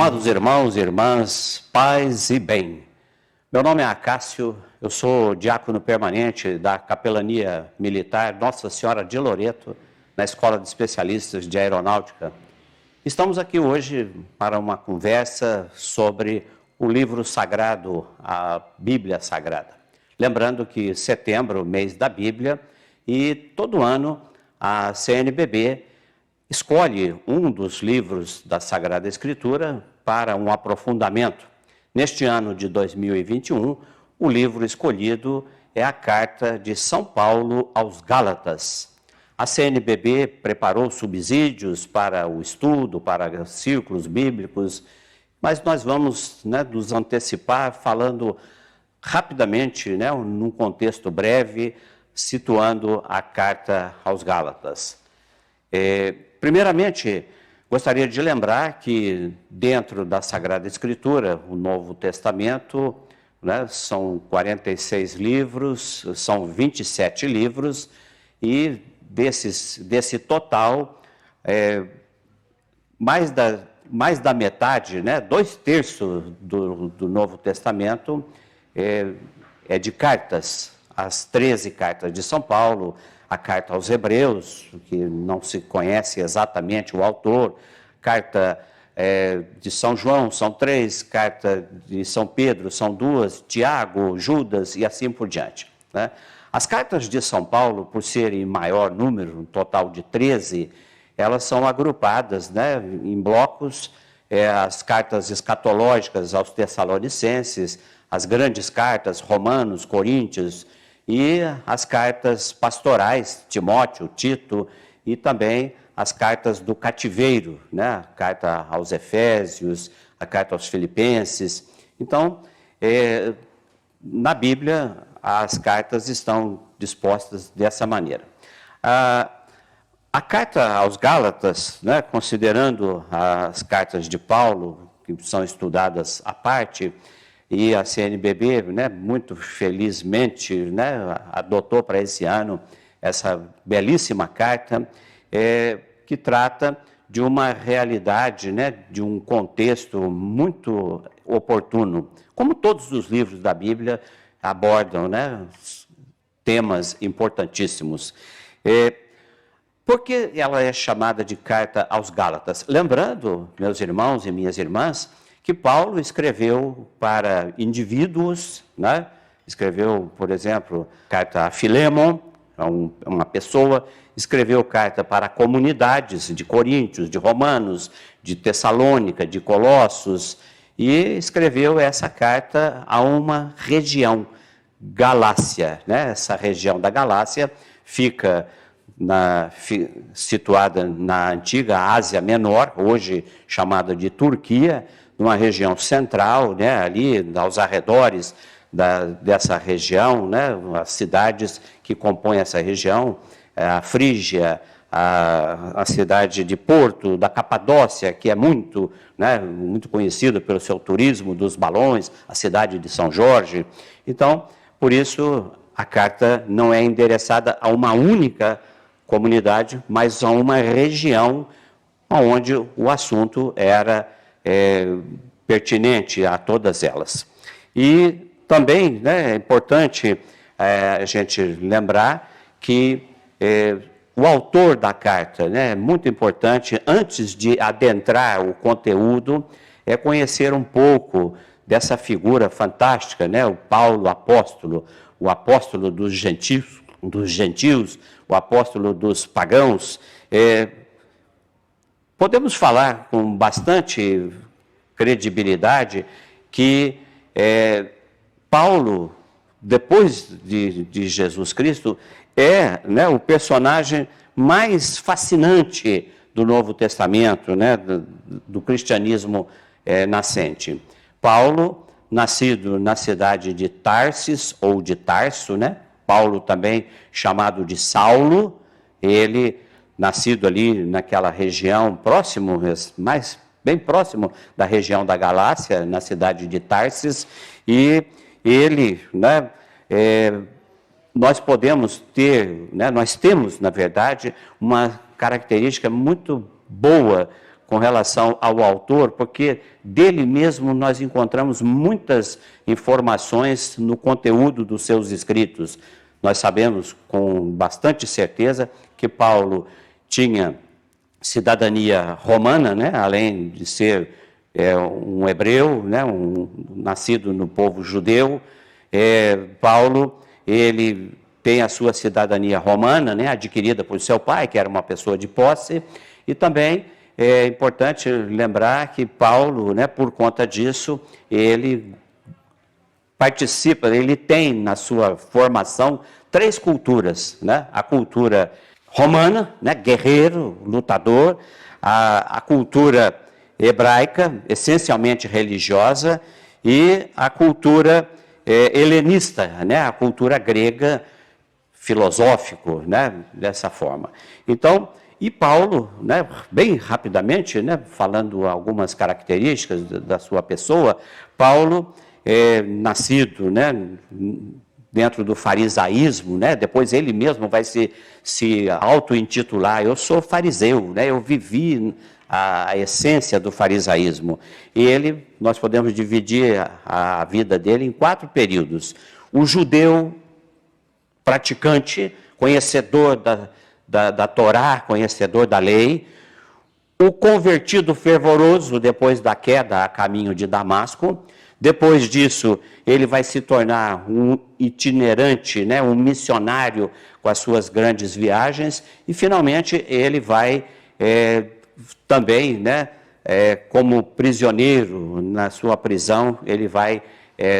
Amados irmãos e irmãs, paz e bem. Meu nome é Acácio, eu sou diácono permanente da Capelania Militar Nossa Senhora de Loreto, na Escola de Especialistas de Aeronáutica. Estamos aqui hoje para uma conversa sobre o livro sagrado, a Bíblia Sagrada. Lembrando que setembro, mês da Bíblia, e todo ano a CNBB escolhe um dos livros da Sagrada Escritura para um aprofundamento. Neste ano de 2021, o livro escolhido é a Carta de São Paulo aos Gálatas. A CNBB preparou subsídios para o estudo, para círculos bíblicos, mas nós vamos nos antecipar falando rapidamente, num contexto breve, situando a Carta aos Gálatas. Primeiramente, gostaria de lembrar que dentro da Sagrada Escritura, o Novo Testamento, são 46 livros, são 27 livros, e desse total, mais da metade, 2/3 do Novo Testamento é de cartas, as 13 cartas de São Paulo, a carta aos Hebreus, que não se conhece exatamente o autor, carta de São João, são 3, carta de São Pedro, são 2, Tiago, Judas e assim por diante. As cartas de São Paulo, por serem maior número, um total de 13, elas são agrupadas em blocos, as cartas escatológicas aos Tessalonicenses, as grandes cartas, Romanos, Coríntios, e as cartas pastorais, Timóteo, Tito, e também as cartas do cativeiro, a carta aos Efésios, a carta aos Filipenses. Então, na Bíblia, as cartas estão dispostas dessa maneira. A carta aos Gálatas, considerando as cartas de Paulo, que são estudadas à parte, e a CNBB, muito felizmente, adotou para esse ano essa belíssima carta, que trata de uma realidade, de um contexto muito oportuno. Como todos os livros da Bíblia abordam temas importantíssimos. Por que ela é chamada de carta aos Gálatas? Lembrando, meus irmãos e minhas irmãs, que Paulo escreveu para indivíduos, escreveu, por exemplo, carta a Filemon, uma pessoa, escreveu carta para comunidades de Coríntios, de Romanos, de Tessalônica, de Colossos, e escreveu essa carta a uma região, Galácia. Essa região da Galácia fica situada na antiga Ásia Menor, hoje chamada de Turquia, numa região central, ali aos arredores dessa região, as cidades que compõem essa região, a Frígia, a cidade de Porto, da Capadócia, que é muito conhecida pelo seu turismo dos balões, a cidade de São Jorge. Então, por isso, a carta não é endereçada a uma única comunidade, mas a uma região onde o assunto era pertinente a todas elas. E também é importante a gente lembrar que o autor da carta, é muito importante, antes de adentrar o conteúdo, é conhecer um pouco dessa figura fantástica, o Paulo apóstolo, o apóstolo dos gentios, o apóstolo dos pagãos. Podemos falar com bastante credibilidade que Paulo, depois de Jesus Cristo, é o personagem mais fascinante do Novo Testamento, do cristianismo nascente. Paulo, nascido na cidade de Tarsis, ou de Tarso, Paulo também chamado de Saulo, ele nascido ali naquela região próximo, bem próximo da região da Galácia, na cidade de Tarsis, e ele, nós podemos ter, nós temos, na verdade, uma característica muito boa com relação ao autor, porque dele mesmo nós encontramos muitas informações no conteúdo dos seus escritos. Nós sabemos com bastante certeza que Paulo tinha cidadania romana, né? Além de ser um hebreu, né? Nascido no povo judeu. Paulo, ele tem a sua cidadania romana, né? Adquirida por seu pai, que era uma pessoa de posse, e também é importante lembrar que Paulo, né, por conta disso, ele participa, ele tem na sua formação 3 culturas, né? A cultura romana, né, guerreiro, lutador, a cultura hebraica, essencialmente religiosa, e a cultura helenista, né, a cultura grega, filosófico, né, dessa forma. Então, e Paulo, né, bem rapidamente, né, falando algumas características da sua pessoa, Paulo nascido, né, dentro do farisaísmo, né, depois ele mesmo vai se auto-intitular, eu sou fariseu, né, eu vivi a essência do farisaísmo. E nós podemos dividir a vida dele em 4 períodos. O judeu praticante, conhecedor da Torá, conhecedor da lei, o convertido fervoroso depois da queda a caminho de Damasco. Depois disso, ele vai se tornar um itinerante, né, um missionário com as suas grandes viagens, e finalmente ele vai também, né, como prisioneiro na sua prisão, ele vai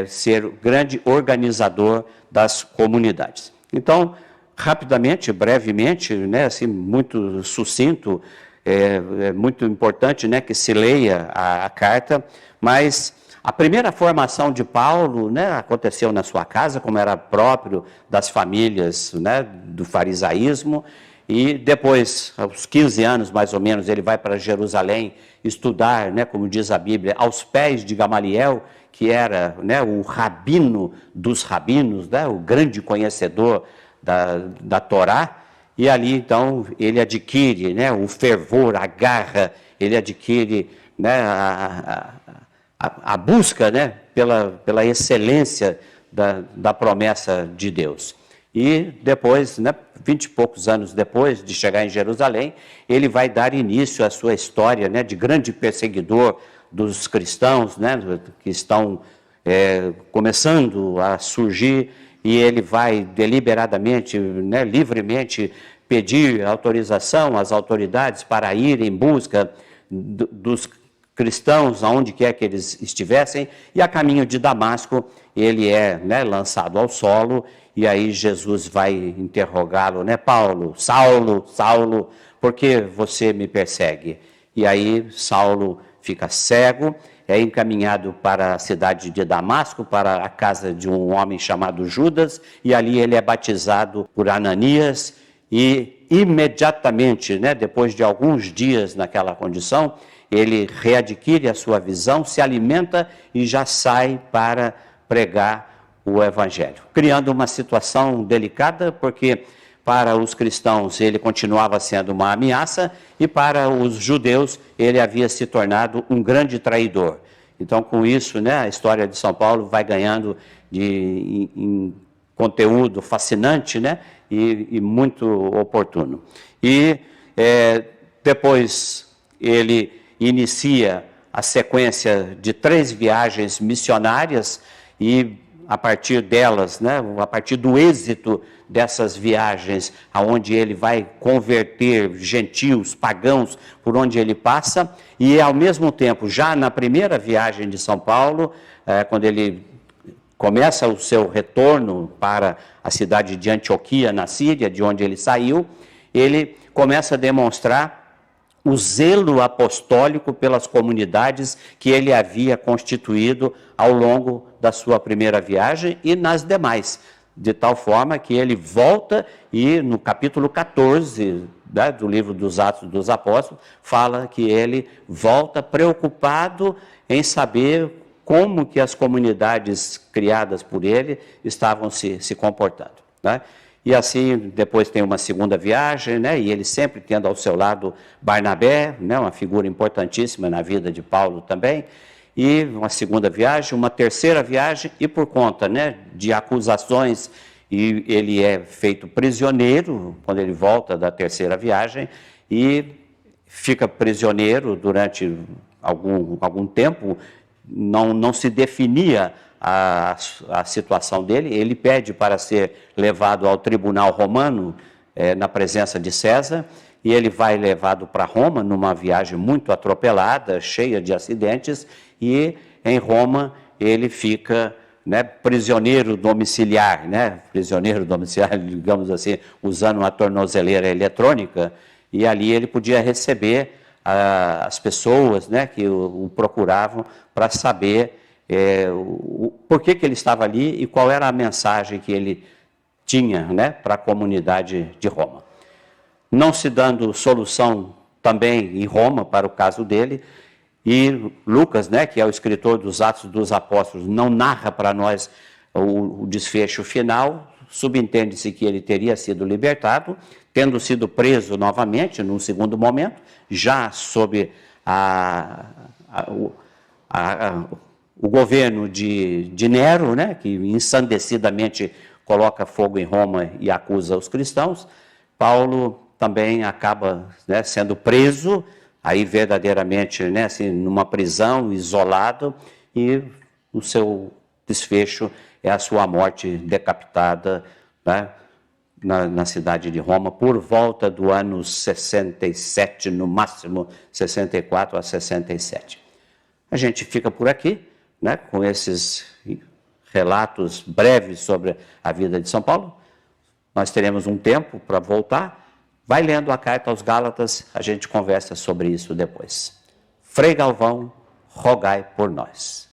ser o grande organizador das comunidades. Então, rapidamente, brevemente, né, assim, muito sucinto, é muito importante, né, que se leia a carta, mas a primeira formação de Paulo, né, aconteceu na sua casa, como era próprio das famílias, né, do farisaísmo, e depois, aos 15 anos mais ou menos, ele vai para Jerusalém estudar, né, como diz a Bíblia, aos pés de Gamaliel, que era, né, o rabino dos rabinos, né, o grande conhecedor da Torá, e ali então ele adquire, né, o fervor, a garra, ele adquire, né, a busca, né, pela excelência da promessa de Deus. E depois, né, 20 e poucos anos depois de chegar em Jerusalém, ele vai dar início à sua história, né, de grande perseguidor dos cristãos, né, que estão começando a surgir, e ele vai deliberadamente, né, livremente pedir autorização às autoridades para ir em busca dos cristãos, aonde quer que eles estivessem, e a caminho de Damasco ele né, lançado ao solo, e aí Jesus vai interrogá-lo, né, Paulo, Saulo, Saulo, por que você me persegue? E aí Saulo fica cego, é encaminhado para a cidade de Damasco, para a casa de um homem chamado Judas, e ali ele é batizado por Ananias, e imediatamente, né, depois de alguns dias naquela condição, ele readquire a sua visão, se alimenta e já sai para pregar o Evangelho, criando uma situação delicada, porque para os cristãos ele continuava sendo uma ameaça, e para os judeus ele havia se tornado um grande traidor. Então, com isso, né, a história de São Paulo vai ganhando em conteúdo fascinante, né, e muito oportuno. E depois ele inicia a sequência de 3 viagens missionárias, e a partir delas, né, a partir do êxito dessas viagens, aonde ele vai converter gentios, pagãos, por onde ele passa, e ao mesmo tempo, já na primeira viagem de São Paulo, quando ele começa o seu retorno para a cidade de Antioquia, na Síria, de onde ele saiu, ele começa a demonstrar o zelo apostólico pelas comunidades que ele havia constituído ao longo da sua primeira viagem e nas demais, de tal forma que ele volta e no capítulo 14, né, do livro dos Atos dos Apóstolos, fala que ele volta preocupado em saber como que as comunidades criadas por ele estavam se comportando, né? E assim, depois tem uma segunda viagem, né? E ele sempre tendo ao seu lado Barnabé, né? Uma figura importantíssima na vida de Paulo também. E uma segunda viagem, uma terceira viagem, e por conta, né, de acusações, e ele é feito prisioneiro quando ele volta da terceira viagem, e fica prisioneiro durante algum tempo, não se definia a situação dele. Ele pede para ser levado ao tribunal romano, na presença de César, e ele vai levado para Roma numa viagem muito atropelada, cheia de acidentes, e em Roma ele fica, né, prisioneiro domiciliar, digamos assim, usando uma tornozeleira eletrônica, e ali ele podia receber as pessoas, né, que o procuravam para saber por que ele estava ali e qual era a mensagem que ele tinha, né, para a comunidade de Roma. Não se dando solução também em Roma para o caso dele, e Lucas, né, que é o escritor dos Atos dos Apóstolos, não narra para nós o desfecho final. Subentende-se que ele teria sido libertado, tendo sido preso novamente num segundo momento, já sob o governo de Nero, né, que ensandecidamente coloca fogo em Roma e acusa os cristãos. Paulo também acaba, né, sendo preso, aí verdadeiramente, né, assim, numa prisão, isolado, e o seu desfecho é a sua morte decapitada, né, na cidade de Roma, por volta do ano 67, no máximo 64 a 67. A gente fica por aqui, né, com esses relatos breves sobre a vida de São Paulo. Nós teremos um tempo para voltar. Vai lendo a carta aos Gálatas, a gente conversa sobre isso depois. Frei Galvão, rogai por nós.